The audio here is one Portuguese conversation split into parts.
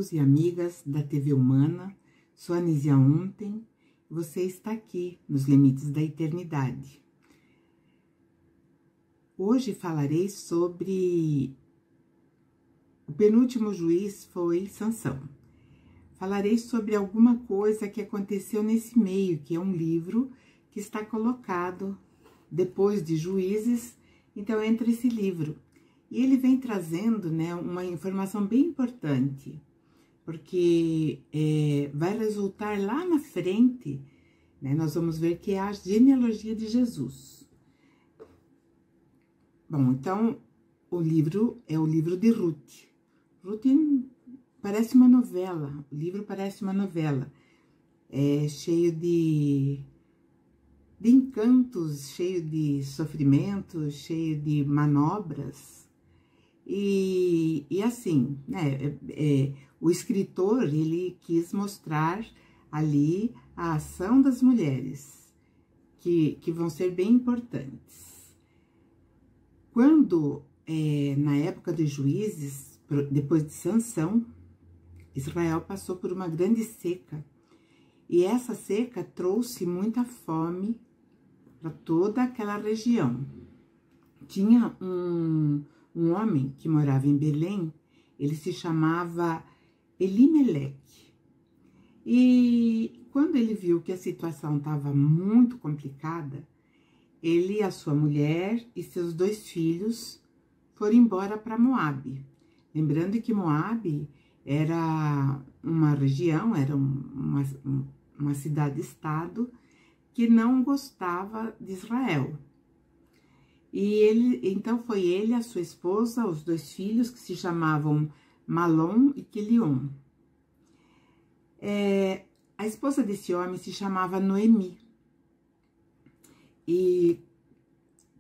amigos e amigas da TV Humana, sou Anísia Ontem, e você está aqui nos Limites da Eternidade. Hoje falarei sobre o penúltimo juiz foi Sansão. Falarei sobre alguma coisa que aconteceu nesse meio, que é um livro que está colocado depois de Juízes, então entra esse livro. E ele vem trazendo, né, uma informação bem importante, porque vai resultar lá na frente, né, nós vamos ver que é a genealogia de Jesus. Bom, então, o livro é o livro de Ruth. Ruth parece uma novela, o livro parece uma novela, cheio de encantos, cheio de sofrimentos, cheio de manobras. E assim, né, o escritor, ele quis mostrar ali a ação das mulheres, que vão ser bem importantes. Quando, na época dos Juízes, depois de Sansão, Israel passou por uma grande seca. E essa seca trouxe muita fome para toda aquela região. Tinha um homem que morava em Belém, ele se chamava Elimeleque. E quando ele viu que a situação estava muito complicada, ele, a sua mulher e seus 2 filhos foram embora para Moabe. Lembrando que Moabe era uma região, era uma cidade-estado que não gostava de Israel. E então foi ele, a sua esposa, os 2 filhos que se chamavam Malom e Quilion. A esposa desse homem se chamava Noemi. E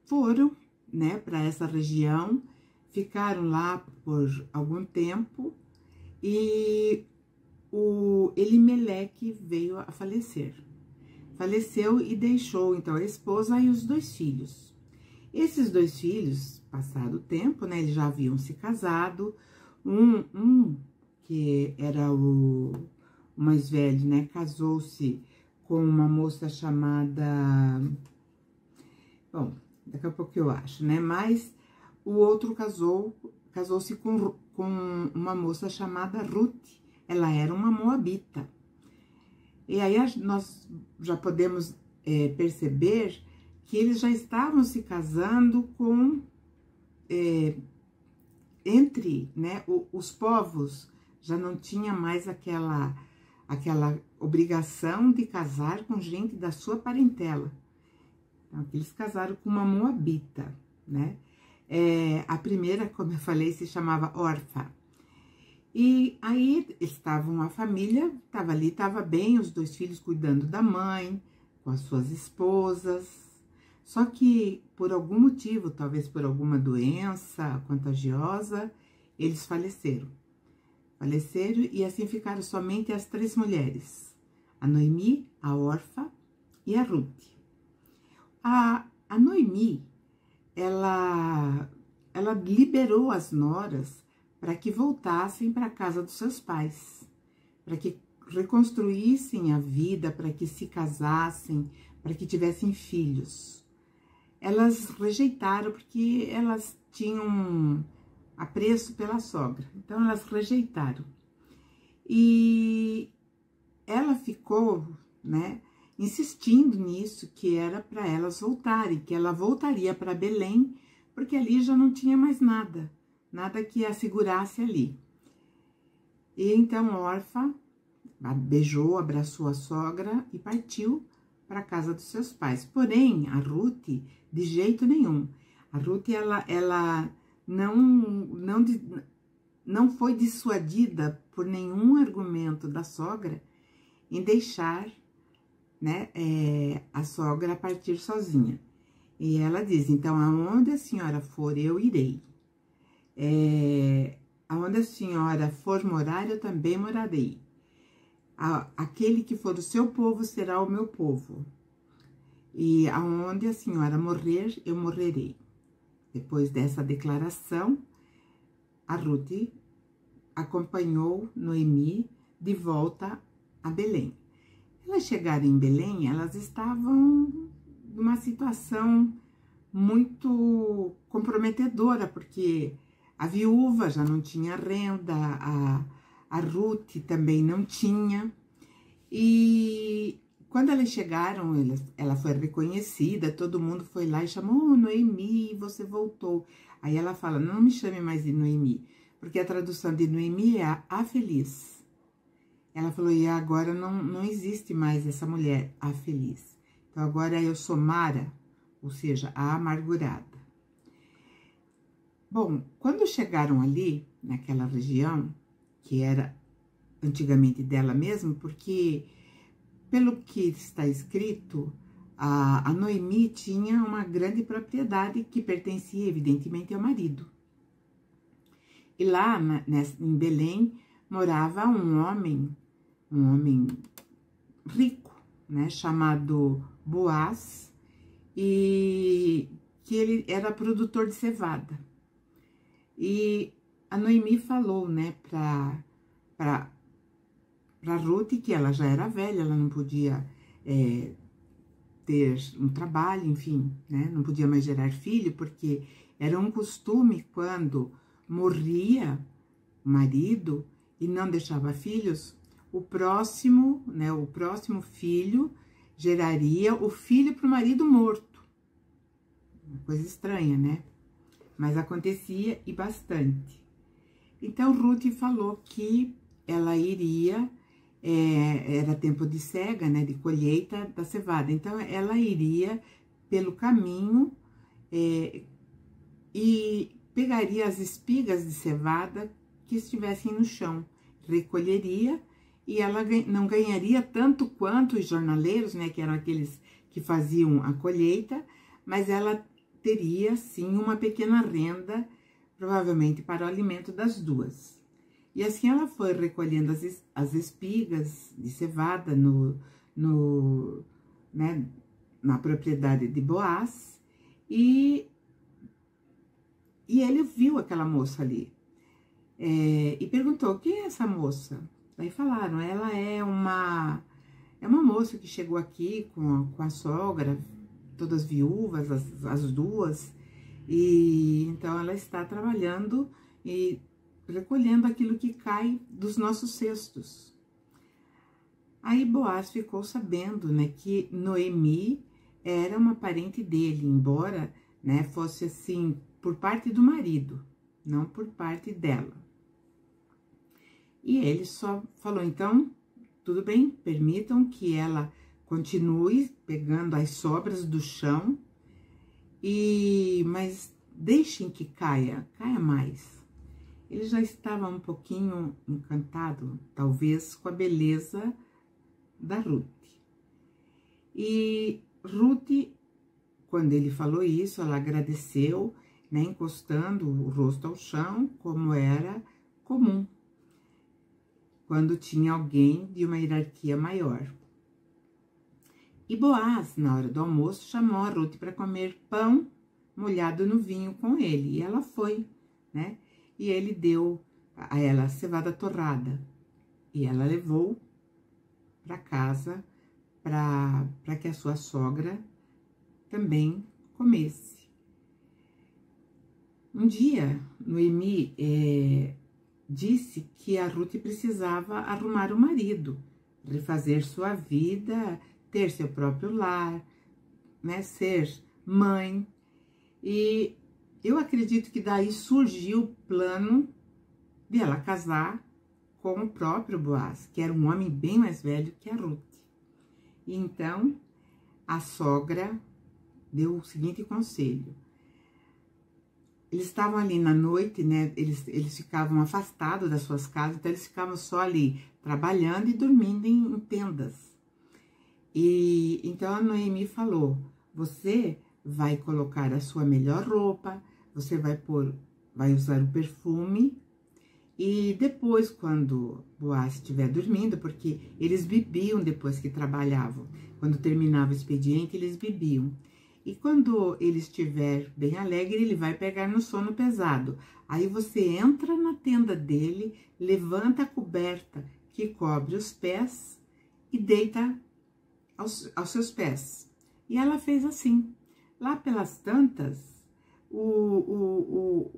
foram, né, para essa região, ficaram lá por algum tempo e o Elimeleque veio a falecer. Faleceu e deixou, então, a esposa e os 2 filhos. Esses 2 filhos, passado o tempo, né, eles já haviam se casado. Um que era o mais velho, né, casou-se com uma moça chamada... Bom, daqui a pouco eu acho, né, mas o outro casou-se com uma moça chamada Ruth. Ela era uma moabita. E aí nós já podemos perceber que eles já estavam se casando com, né, os povos já não tinha mais aquela obrigação de casar com gente da sua parentela. Então, eles casaram com uma moabita, né? A primeira, como eu falei, se chamava Orfa. E aí estavam, a família estava ali, estava bem, os 2 filhos cuidando da mãe, com as suas esposas. Só que, por algum motivo, talvez por alguma doença contagiosa, eles faleceram. Faleceram e assim ficaram somente as 3 mulheres. A Noemi, a Orfa e a Ruth. A Noemi, ela liberou as noras para que voltassem para a casa dos seus pais, para que reconstruíssem a vida, para que se casassem, para que tivessem filhos. Elas rejeitaram porque elas tinham apreço pela sogra, então elas rejeitaram. E ela ficou, né, insistindo nisso, que era para elas voltarem, que ela voltaria para Belém, porque ali já não tinha mais nada que a segurasse ali. E então Orfa beijou, abraçou a sogra e partiu para a casa dos seus pais. Porém, a Ruth, de jeito nenhum. A Ruth, ela não foi dissuadida por nenhum argumento da sogra em deixar, né, a sogra partir sozinha. E ela diz, então, aonde a senhora for, eu irei. Aonde a senhora for morar, eu também morarei. Aquele que for o seu povo será o meu povo. E aonde a senhora morrer, eu morrerei. Depois dessa declaração, a Ruth acompanhou Noemi de volta a Belém. Elas chegaram em Belém, elas estavam numa situação muito comprometedora, porque a viúva já não tinha renda, a Ruth também não tinha. E quando elas chegaram, ela foi reconhecida, todo mundo foi lá e chamou: Noemi, você voltou. Aí ela fala: não me chame mais de Noemi, porque a tradução de Noemi é a feliz. Ela falou: e agora não existe mais essa mulher, a feliz. Então agora eu sou Mara, ou seja, a amargurada. Bom, quando chegaram ali, naquela região, que era antigamente dela mesmo, porque, pelo que está escrito, a Noemi tinha uma grande propriedade que pertencia, evidentemente, ao marido. E lá, em Belém, morava um homem rico, né, chamado Boaz, e que ele era produtor de cevada. E a Noemi falou, né, para Ruth, que ela já era velha, ela não podia ter um trabalho, enfim, né, não podia mais gerar filho, porque era um costume quando morria o marido e não deixava filhos, o próximo filho geraria o filho para o marido morto. Uma coisa estranha, né? Mas acontecia e bastante. Então, Ruth falou que ela iria, era tempo de cega, né, de colheita da cevada. Então, ela iria pelo caminho e pegaria as espigas de cevada que estivessem no chão, recolheria, e ela não ganharia tanto quanto os jornaleiros, né, que eram aqueles que faziam a colheita, mas ela teria, sim, uma pequena renda, provavelmente para o alimento das duas. E assim ela foi recolhendo as espigas de cevada na propriedade de Boaz, e ele viu aquela moça ali, e perguntou: quem é essa moça? Daí falaram: ela é uma moça que chegou aqui com a sogra, todas viúvas, as duas, e então ela está trabalhando e recolhendo aquilo que cai dos nossos cestos. Aí Boaz ficou sabendo, né, que Noemi era uma parente dele, embora, né, fosse assim por parte do marido, não por parte dela. E ele só falou: então, tudo bem, permitam que ela continue pegando as sobras do chão, mas deixem que caia mais. Ele já estava um pouquinho encantado, talvez, com a beleza da Ruth. E Ruth, quando ele falou isso, ela agradeceu, né, encostando o rosto ao chão, como era comum quando tinha alguém de uma hierarquia maior. E Boaz, na hora do almoço, chamou a Ruth para comer pão molhado no vinho com ele. E ela foi, né? E ele deu a ela cevada torrada. E ela levou para casa para que a sua sogra também comesse. Um dia, Noemi disse que a Ruth precisava arrumar o marido, refazer sua vida, ter seu próprio lar, né, ser mãe. E eu acredito que daí surgiu o plano de ela casar com o próprio Boaz, que era um homem bem mais velho que a Ruth. E então, a sogra deu o seguinte conselho. Eles estavam ali na noite, né, eles ficavam afastados das suas casas, então eles ficavam só ali trabalhando e dormindo em tendas. E então a Noemi falou: você vai colocar a sua melhor roupa, você vai usar o perfume, e depois, quando Boaz estiver dormindo, porque eles bebiam depois que trabalhavam, quando terminava o expediente, eles bebiam. E quando ele estiver bem alegre, ele vai pegar no sono pesado. Aí você entra na tenda dele, levanta a coberta que cobre os pés e deita aos seus pés. E ela fez assim. Lá pelas tantas, o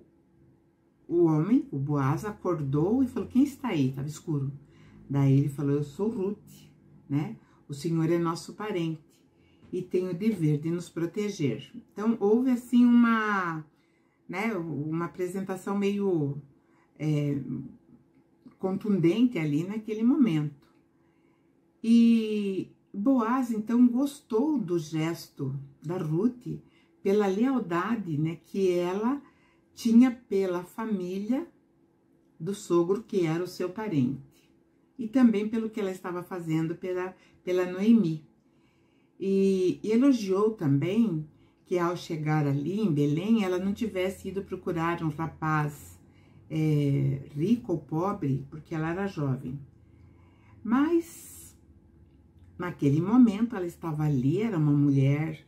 homem, o Boaz, acordou e falou: quem está aí? Estava escuro. Daí ele falou: eu sou Ruth, né? O Senhor é nosso parente e tem o dever de nos proteger. Então, houve assim uma apresentação meio contundente ali naquele momento. E Boaz, então, gostou do gesto da Ruth pela lealdade, né, que ela tinha pela família do sogro, que era o seu parente. E também pelo que ela estava fazendo pela Noemi. E elogiou também que ao chegar ali em Belém, ela não tivesse ido procurar um rapaz rico ou pobre, porque ela era jovem. Mas, naquele momento, ela estava ali, era uma mulher,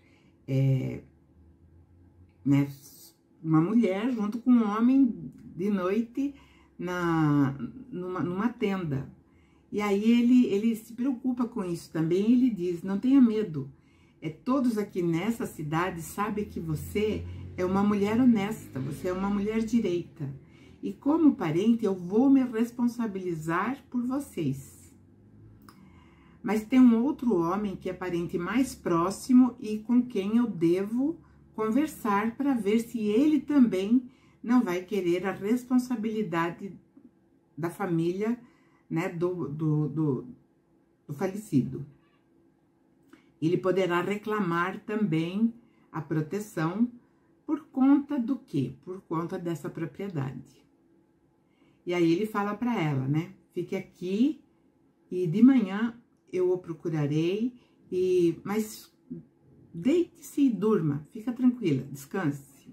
uma mulher junto com um homem de noite numa tenda. E aí ele se preocupa com isso também, ele diz: não tenha medo, todos aqui nessa cidade sabem que você é uma mulher honesta, você é uma mulher direita. E como parente eu vou me responsabilizar por vocês. Mas tem um outro homem que é parente mais próximo e com quem eu devo conversar para ver se ele também não vai querer a responsabilidade da família, né, do falecido. Ele poderá reclamar também a proteção por conta do quê? Por conta dessa propriedade. E aí ele fala para ela, né, fique aqui e de manhã eu o procurarei, mas deite-se e durma, fica tranquila, descanse.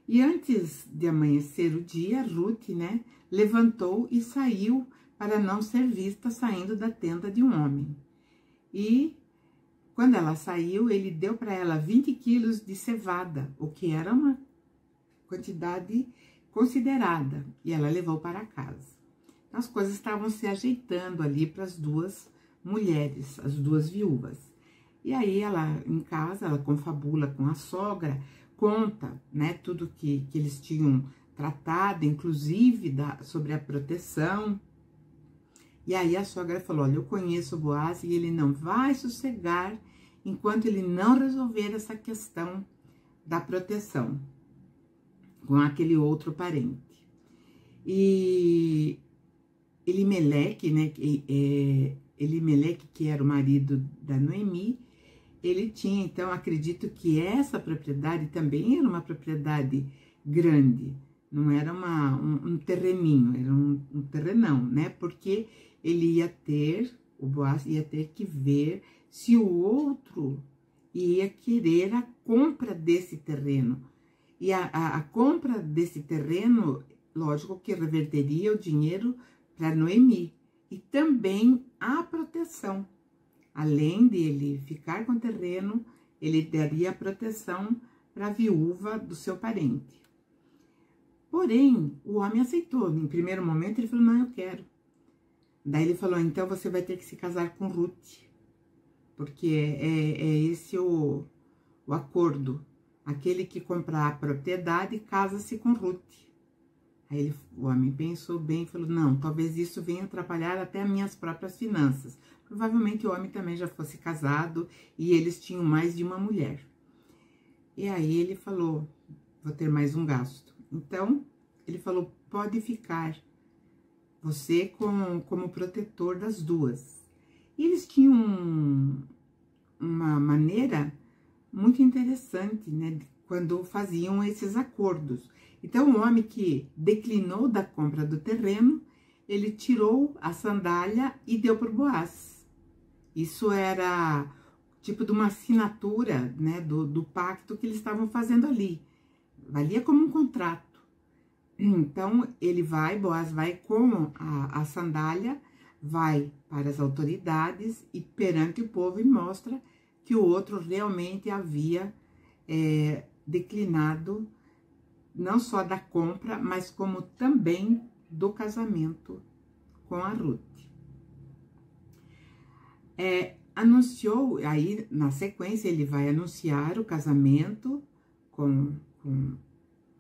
E antes de amanhecer o dia, Ruth, né, levantou e saiu para não ser vista saindo da tenda de um homem. E quando ela saiu, ele deu para ela 20 quilos de cevada, o que era uma quantidade considerada, e ela levou para casa. As coisas estavam se ajeitando ali para as duas mulheres, as duas viúvas. E aí ela, em casa, ela confabula com a sogra, conta, né, tudo que eles tinham tratado, inclusive sobre a proteção. E aí a sogra falou: olha, eu conheço o Boaz e ele não vai sossegar enquanto ele não resolver essa questão da proteção com aquele outro parente. E Elimeleque, né, Elimeleque, que era o marido da Noemi, ele tinha, então, acredito que essa propriedade também era uma propriedade grande, não era um terreninho, era um terrenão, né, porque o Boaz ia ter que ver se o outro ia querer a compra desse terreno. E a compra desse terreno, lógico que reverteria o dinheiro para Noemi. E também a proteção. Além dele ficar com o terreno, ele daria a proteção para a viúva do seu parente. Porém, o homem aceitou. Em primeiro momento, ele falou: não, eu quero. Daí ele falou: então você vai ter que se casar com Ruth, porque é esse o acordo. Aquele que comprar a propriedade casa-se com Ruth. Aí o homem pensou bem e falou: não, talvez isso venha atrapalhar até as minhas próprias finanças. Provavelmente o homem também já fosse casado e eles tinham mais de uma mulher. E aí ele falou: vou ter mais um gasto. Então, ele falou: pode ficar você como protetor das duas. E eles tinham uma maneira muito interessante, né, quando faziam esses acordos. Então, o homem que declinou da compra do terreno, ele tirou a sandália e deu para o Boaz. Isso era tipo de uma assinatura, né, do pacto que eles estavam fazendo ali. Valia como um contrato. Então, Boaz vai com a sandália, vai para as autoridades e perante o povo e mostra que o outro realmente havia declinado não só da compra, mas como também do casamento com a Ruth. Anunciou, aí na sequência ele vai anunciar o casamento com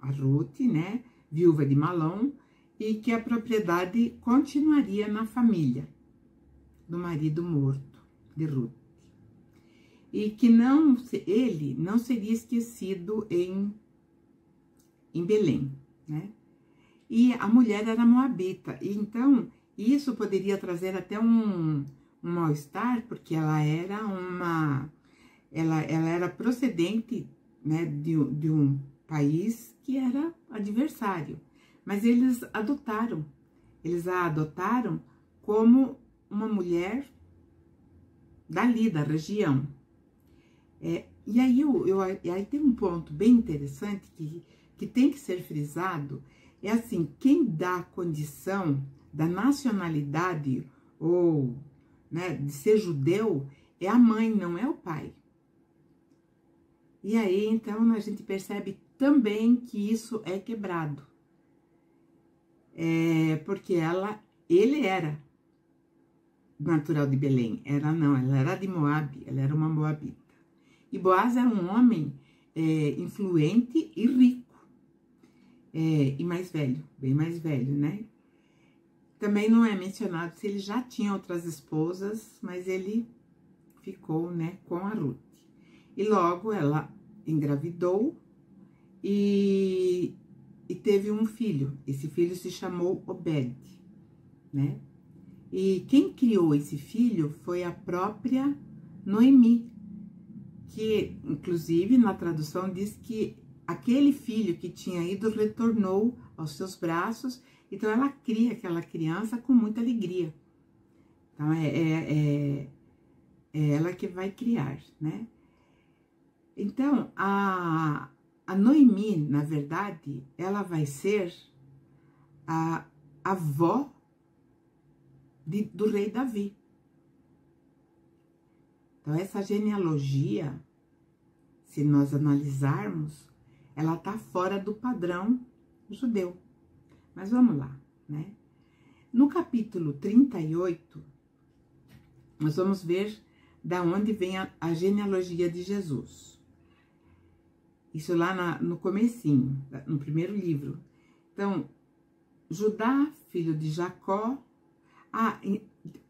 a Ruth, né, viúva de Malom, e que a propriedade continuaria na família do marido morto de Ruth. E que ele não seria esquecido em Belém, né? E a mulher era moabita, e então isso poderia trazer até um mal-estar, porque ela era procedente, né, de um país que era adversário, mas eles a adotaram como uma mulher dali, da região. E aí tem um ponto bem interessante que tem que ser frisado, é assim, quem dá a condição da nacionalidade ou, né, de ser judeu é a mãe, não é o pai. E aí, então, a gente percebe também que isso é quebrado. Porque ele era natural de Belém. Ela era de Moabe, ela era uma moabita. E Boaz era um homem influente e rico. E mais velho, bem mais velho, né? Também não é mencionado se ele já tinha outras esposas, mas ele ficou, né, com a Ruth. E logo ela engravidou e teve um filho. Esse filho se chamou Obed, né? E quem criou esse filho foi a própria Noemi, que inclusive na tradução diz que aquele filho que tinha ido retornou aos seus braços, então ela cria aquela criança com muita alegria. Então é ela que vai criar, né? Então a Noemi, na verdade, ela vai ser a avó do rei Davi. Então essa genealogia, se nós analisarmos, ela está fora do padrão judeu. Mas vamos lá, né? No capítulo 38, nós vamos ver da onde vem a genealogia de Jesus. Isso lá no comecinho, no primeiro livro. Então, Judá, filho de Jacó.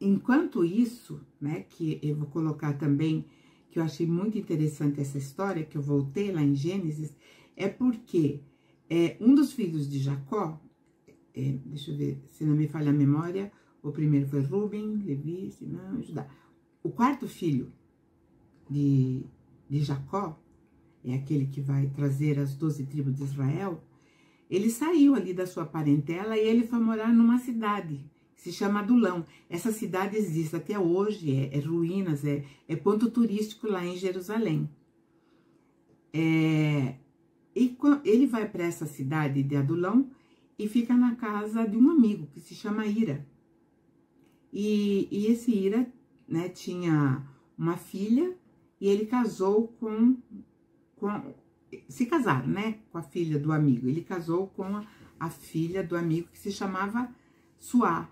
Enquanto isso, né, que eu vou colocar também, que eu achei muito interessante essa história, que eu voltei lá em Gênesis, é porque um dos filhos de Jacó, deixa eu ver, se não me falha a memória, o primeiro foi Ruben, Levi, Simão, Judá. O quarto filho de Jacó, é aquele que vai trazer as 12 tribos de Israel, ele saiu ali da sua parentela e ele foi morar numa cidade que se chama Adulão. Essa cidade existe até hoje, é ruínas, é ponto turístico lá em Jerusalém. E ele vai para essa cidade de Adulão e fica na casa de um amigo que se chama Ira. E esse Ira, né, tinha uma filha e ele casou se casaram, né, com a filha do amigo. Ele casou com a filha do amigo que se chamava Suá.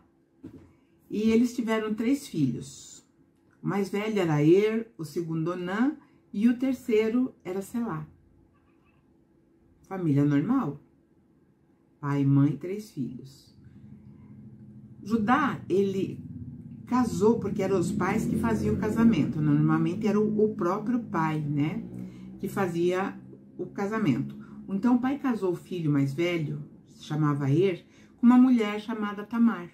E eles tiveram 3 filhos. O mais velho era o segundo Onã e o terceiro era Selá. Família normal. Pai, mãe, 3 filhos. Judá, ele casou porque eram os pais que faziam o casamento. Normalmente era o próprio pai, né, que fazia o casamento. Então o pai casou o filho mais velho, se chamava com uma mulher chamada Tamar.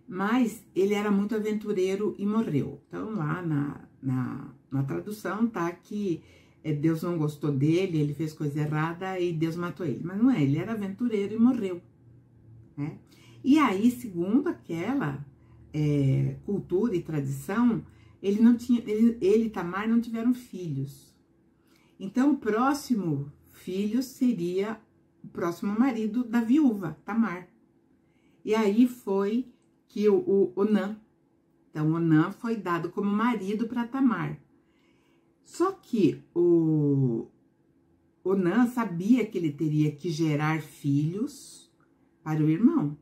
Mas ele era muito aventureiro e morreu. Então lá na tradução tá que Deus não gostou dele, ele fez coisa errada e Deus matou ele. Mas não é, ele era aventureiro e morreu, né? E aí, segundo aquela cultura e tradição, ele e Tamar não tiveram filhos. Então, o próximo filho seria o próximo marido da viúva, Tamar. E aí foi que o Onã, então Onã foi dado como marido para Tamar. Só que o Onã sabia que ele teria que gerar filhos para o irmão.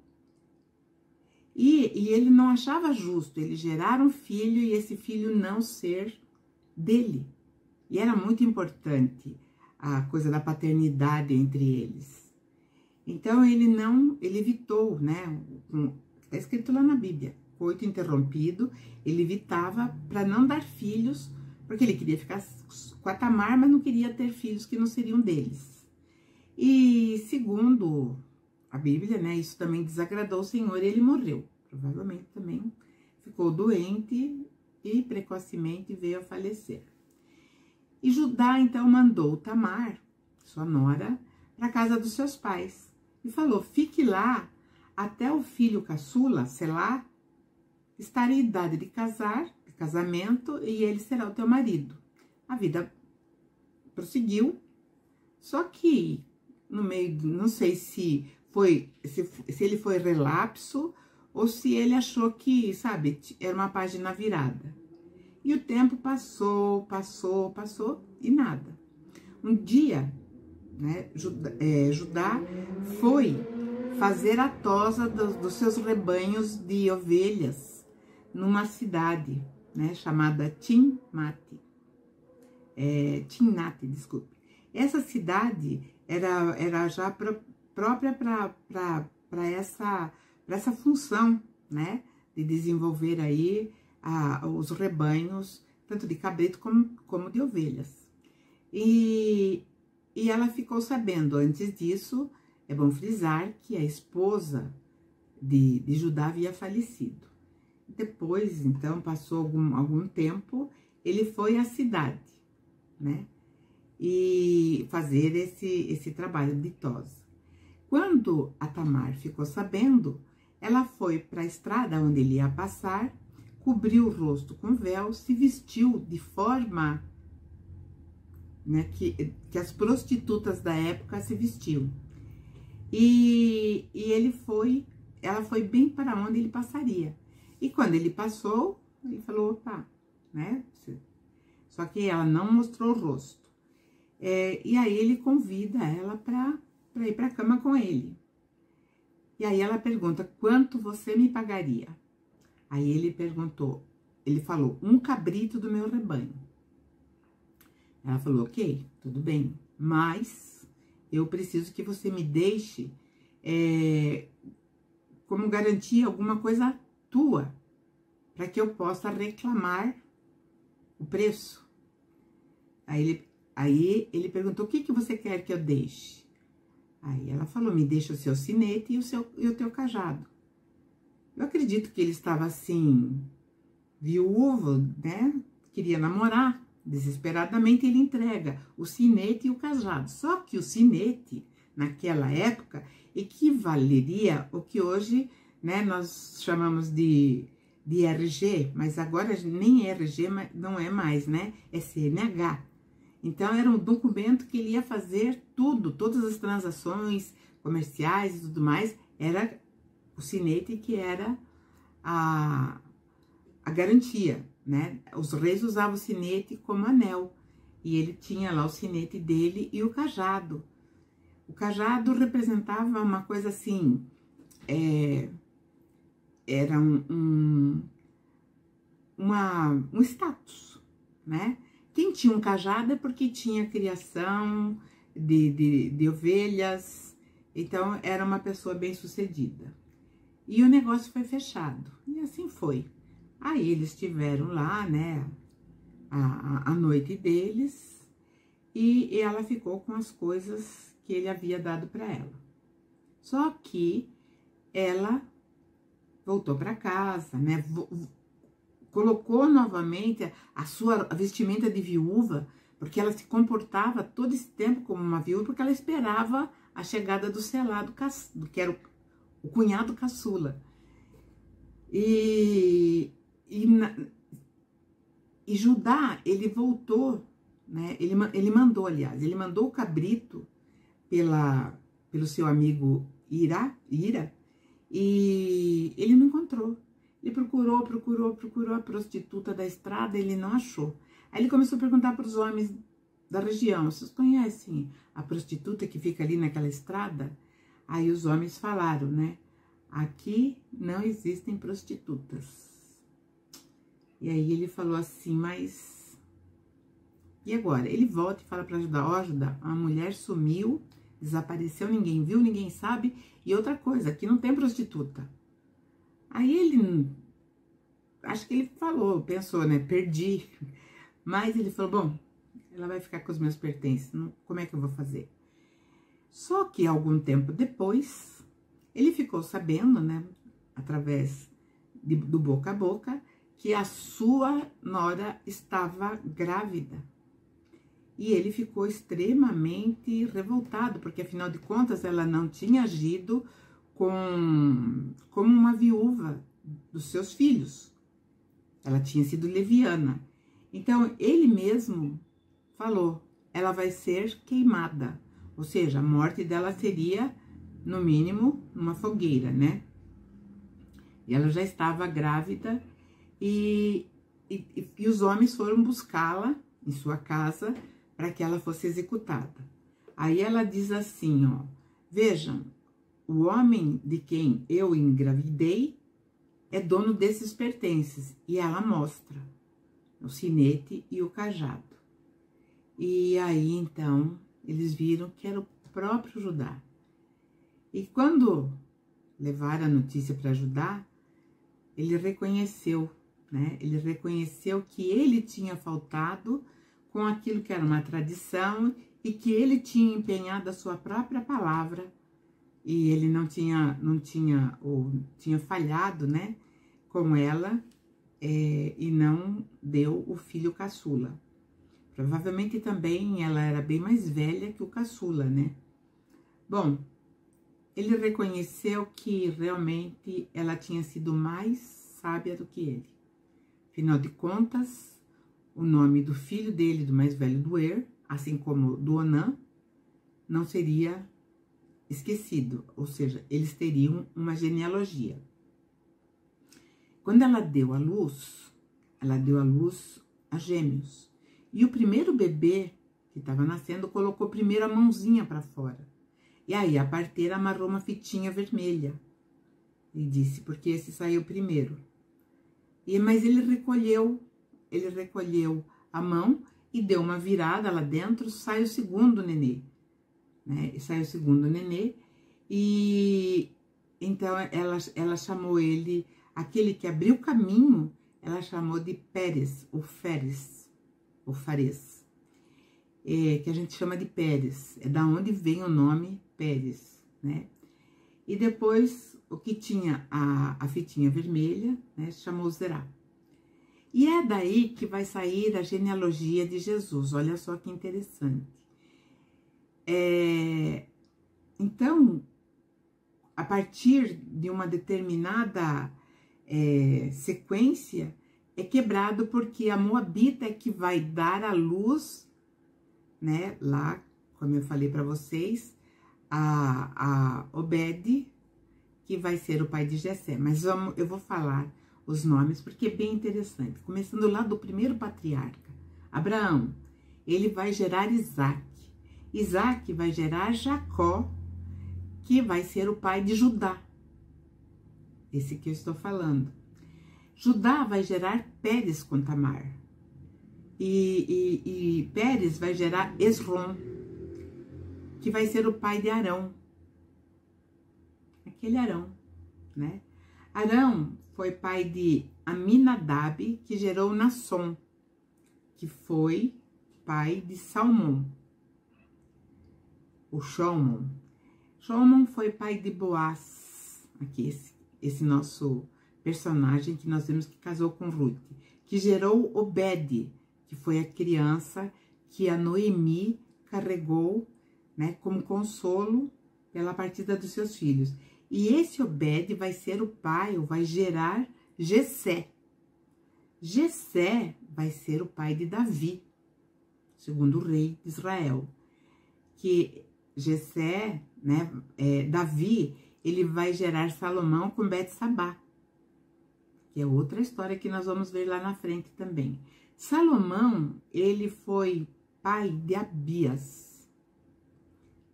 E ele não achava justo ele gerar um filho e esse filho não ser dele. E era muito importante a coisa da paternidade entre eles. Então ele evitou, né? Está escrito lá na Bíblia, coito interrompido, ele evitava para não dar filhos, porque ele queria ficar com a Tamar, mas não queria ter filhos que não seriam deles. E segundo a Bíblia, né, isso também desagradou o Senhor e ele morreu. Provavelmente também ficou doente e precocemente veio a falecer. E Judá então mandou Tamar, sua nora, para a casa dos seus pais e falou: fique lá até o filho caçula, Selá, estar em idade de casamento, e ele será o teu marido. A vida prosseguiu, só que no meio, não sei se ele foi relapso ou se ele achou que, sabe, era uma página virada. E o tempo passou e nada. Um dia, né, Judá foi fazer a tosa dos seus rebanhos de ovelhas numa cidade, né, chamada Timnate, desculpe. Essa cidade era já própria para essa função, né, de desenvolver aí os rebanhos, tanto de cabrito como de ovelhas. E ela ficou sabendo, antes disso, é bom frisar que a esposa de Judá havia falecido. Depois, então, passou algum tempo, ele foi à cidade, né, e fazer esse trabalho de tosa. Quando a Tamar ficou sabendo, ela foi para a estrada onde ele ia passar, cobriu o rosto com véu, se vestiu de forma, né, que as prostitutas da época se vestiam. E ela foi bem para onde ele passaria. E quando ele passou, ele falou: opa, né? Só que ela não mostrou o rosto. E aí ele convida ela para ir para a cama com ele. E aí ela pergunta: quanto você me pagaria? Aí ele falou: um cabrito do meu rebanho. Ela falou: ok, tudo bem, mas eu preciso que você me deixe como garantia alguma coisa tua, para que eu possa reclamar o preço. Aí ele perguntou: o que você quer que eu deixe? Aí ela falou: me deixa o seu sinete e o teu cajado. Eu acredito que ele estava assim, viúvo, né? Queria namorar. Desesperadamente ele entrega o sinete e o cajado. Só que o sinete, naquela época, equivaleria ao que hoje, né, nós chamamos de RG, mas agora nem RG não é mais, né? É CNH. Então era um documento que ele ia fazer tudo, todas as transações comerciais e tudo mais, era o sinete que era a garantia, né? Os reis usavam o sinete como anel, e ele tinha lá o sinete dele e o cajado. O cajado representava uma coisa assim, era um status, né? Quem tinha um cajado é porque tinha criação de ovelhas, então era uma pessoa bem sucedida. E o negócio foi fechado, e assim foi. Aí eles tiveram lá, né, a noite deles, e ela ficou com as coisas que ele havia dado para ela. Só que ela voltou para casa, né, colocou novamente a vestimenta de viúva, porque ela se comportava todo esse tempo como uma viúva, porque ela esperava a chegada do selado, que era o cunhado caçula. E Judá, ele voltou, né? Ele mandou o cabrito pelo seu amigo Ira, e ele não encontrou. Ele procurou a prostituta da estrada, ele não achou. Aí ele começou a perguntar para os homens da região. Vocês conhecem a prostituta que fica ali naquela estrada? Aí os homens falaram, né? Aqui não existem prostitutas. E aí ele falou assim, mas... E agora? Ele volta e fala para ajudar. Ó, ajuda, a mulher sumiu, desapareceu, ninguém viu, ninguém sabe. E outra coisa, aqui não tem prostituta. Aí ele... Acho que ele falou, pensou, né? Perdi. Mas ele falou, bom, ela vai ficar com os meus pertences. Como é que eu vou fazer? Só que algum tempo depois, ele ficou sabendo, né? Através do boca a boca, que a sua nora estava grávida. E ele ficou extremamente revoltado, porque afinal de contas ela não tinha agido como uma viúva dos seus filhos. Ela tinha sido leviana. Então ele mesmo falou, ela vai ser queimada. Ou seja, a morte dela seria, no mínimo, numa fogueira, né? E ela já estava grávida. E os homens foram buscá-la em sua casa para que ela fosse executada. Aí ela diz assim, ó, vejam, o homem de quem eu engravidei é dono desses pertences. E ela mostra o sinete e o cajado. E aí, então, eles viram que era o próprio Judá. E quando levaram a notícia para Judá, ele reconheceu, né? Ele reconheceu que ele tinha faltado com aquilo que era uma tradição e que ele tinha empenhado a sua própria palavra e ele tinha falhado, né? Com ela e não deu o filho caçula. Provavelmente também ela era bem mais velha que o caçula, né? Bom, ele reconheceu que realmente ela tinha sido mais sábia do que ele. Afinal de contas, o nome do filho dele, do mais velho, do Er, assim como do Onã, não seria esquecido, ou seja, eles teriam uma genealogia. Quando ela deu à luz a gêmeos. E o primeiro bebê que estava nascendo colocou primeiro a mãozinha para fora. E aí a parteira amarrou uma fitinha vermelha. E disse, porque esse saiu primeiro. Mas ele recolheu a mão e deu uma virada lá dentro, sai o segundo nenê. Né? E sai o segundo nenê. E então ela chamou ele, aquele que abriu o caminho, ela chamou de Pérez, ou Feres, ou Fares, que a gente chama de Pérez, é da onde vem o nome Pérez, né? E depois, o que tinha a fitinha vermelha, né, chamou Zerá. E é daí que vai sair a genealogia de Jesus, olha só que interessante. Então, a partir de uma determinada sequência, é quebrado porque a Moabita é que vai dar à luz, né, lá, como eu falei para vocês, a Obed, que vai ser o pai de Jessé. Mas eu vou falar os nomes porque é bem interessante. Começando lá do primeiro patriarca, Abraão, ele vai gerar Isaac. Isaac vai gerar Jacó, que vai ser o pai de Judá. Esse que eu estou falando. Judá vai gerar Pérez com Tamar. E Pérez vai gerar Esrom, que vai ser o pai de Arão. Aquele Arão, né? Arão foi pai de Aminadab, que gerou Nasson, que foi pai de Salmão. O Shomon. Shomon foi pai de Boaz, aqui esse nosso personagem que nós vemos que casou com Ruth, que gerou Obed, que foi a criança que a Noemi carregou, né, como consolo pela partida dos seus filhos. E esse Obed vai ser o pai, ou vai gerar Jessé. Jessé vai ser o pai de Davi, segundo rei de Israel. Que Jessé, né, Davi, ele vai gerar Salomão com Bet-Sabá, que é outra história que nós vamos ver lá na frente também. Salomão, ele foi pai de Abias,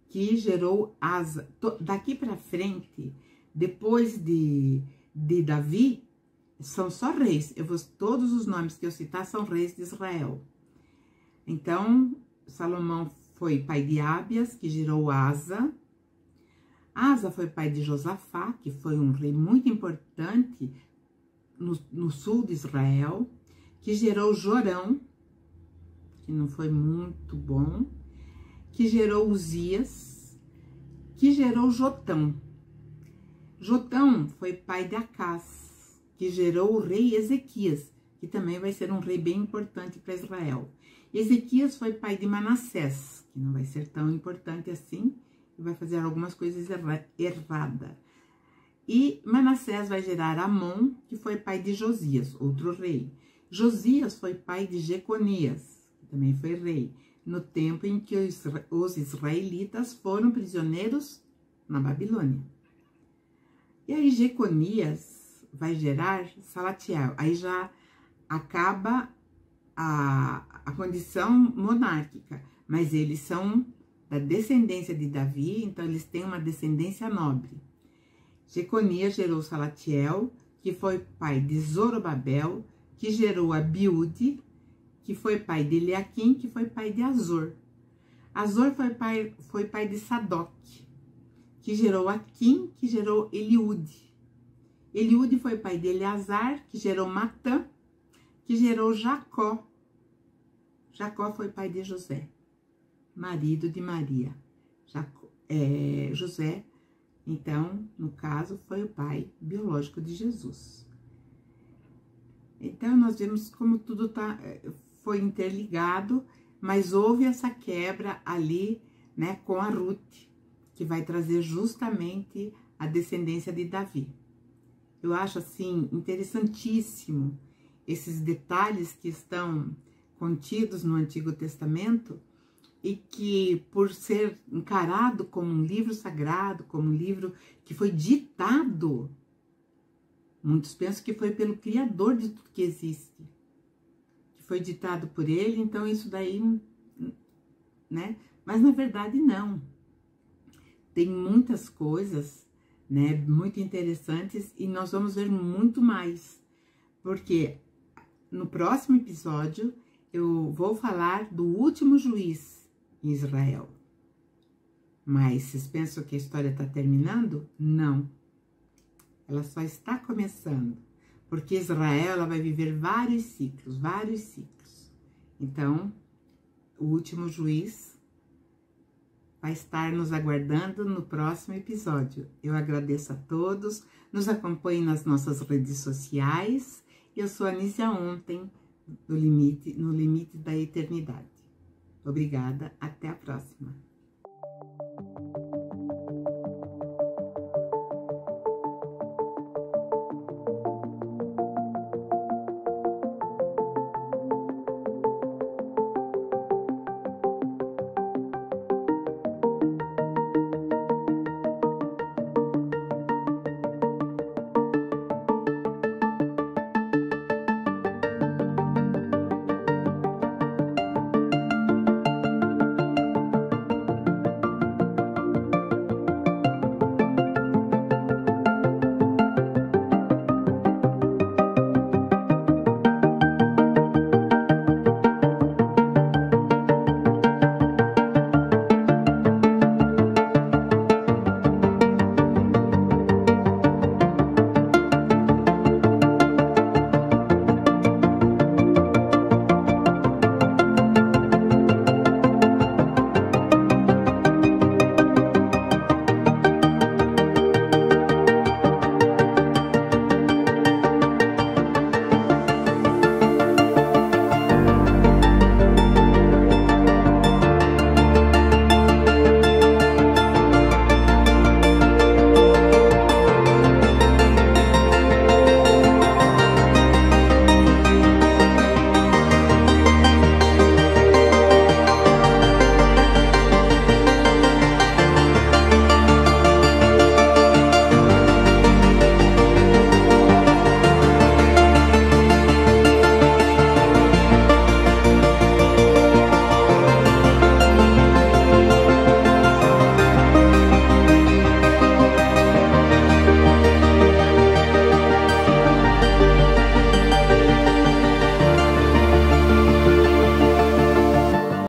que gerou Asa. Daqui para frente, depois de Davi, são só reis. Todos os nomes que eu citar são reis de Israel. Então, Salomão foi pai de Abias, que gerou Asa. Asa foi pai de Josafá, que foi um rei muito importante no sul de Israel, que gerou Jorão, que não foi muito bom, que gerou Uzias, que gerou Jotão. Jotão foi pai de Acás, que gerou o rei Ezequias, que também vai ser um rei bem importante para Israel. Ezequias foi pai de Manassés, que não vai ser tão importante assim, e vai fazer algumas coisas erradas. E Manassés vai gerar Amon, que foi pai de Josias, outro rei. Josias foi pai de Jeconias, que também foi rei, no tempo em que os israelitas foram prisioneiros na Babilônia. E aí Jeconias vai gerar Salatiel. Aí já acaba a condição monárquica, mas eles são da descendência de Davi, então eles têm uma descendência nobre. Jeconias gerou Salatiel, que foi pai de Zorobabel, que gerou Abiúde, que foi pai de Eliaquim, que foi pai de Azor. Azor foi pai de Sadoc, que gerou Aquim, que gerou Eliúde. Eliúde foi pai de Eleazar, que gerou Matã, que gerou Jacó. Jacó foi pai de José, marido de Maria. José, então, no caso, foi o pai biológico de Jesus. Então, nós vemos como tudo foi interligado, mas houve essa quebra ali, né, com a Ruth, que vai trazer justamente a descendência de Davi. Eu acho, assim, interessantíssimo esses detalhes que estão contidos no Antigo Testamento e que, por ser encarado como um livro sagrado, como um livro que foi ditado, muitos pensam que foi pelo Criador de tudo que existe, que foi ditado por ele, então isso daí, né? Mas na verdade não. Tem muitas coisas, né, muito interessantes e nós vamos ver muito mais, porque no próximo episódio eu vou falar do último juiz em Israel. Mas vocês pensam que a história está terminando? Não. Ela só está começando, porque Israel ela vai viver vários ciclos, vários ciclos. Então, o último juiz vai estar nos aguardando no próximo episódio. Eu agradeço a todos, nos acompanhem nas nossas redes sociais. Eu sou a Anísia Ontem, no limite da eternidade. Obrigada, até a próxima.